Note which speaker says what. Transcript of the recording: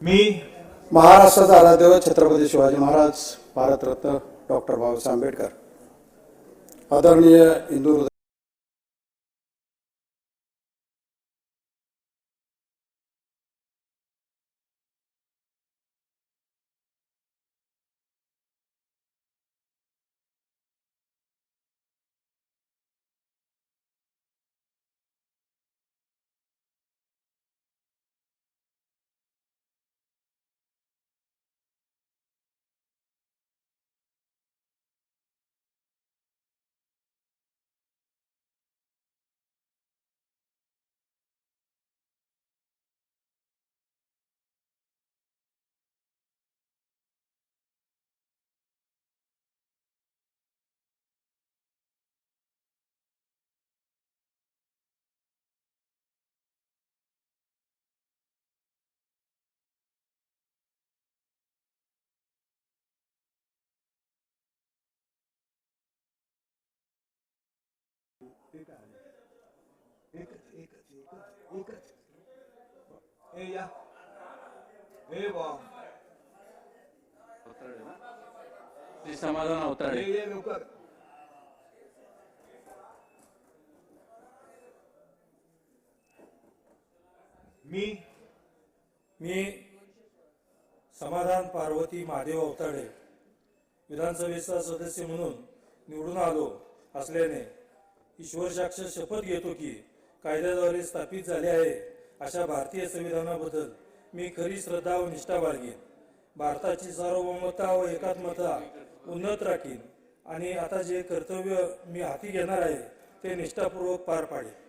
Speaker 1: मी
Speaker 2: महाराष्ट्राचा आराध्य छत्रपती शिवाजी महाराज, भारतरत्न डॉक्टर बाबासाहेब आंबेडकर, आदरणीय हिंदू
Speaker 3: समाधान अवताडे.
Speaker 1: मी समाधान पार्वती महादेव अवताडे विधानसभेचा सदस्य म्हणून निवडून आलो असल्याने ईश्वर साक्षात शपथ घेतो की कायद्याद्वारे स्थापित झाले आहे अशा भारतीय संविधानाबद्दल मी खरी श्रद्धा व निष्ठा बाळगेन. भारताची सार्वभौमता व एकात्मता उन्नत राखीन आणि आता जे कर्तव्य मी हाती घेणार आहे ते निष्ठापूर्वक पार पाडेन.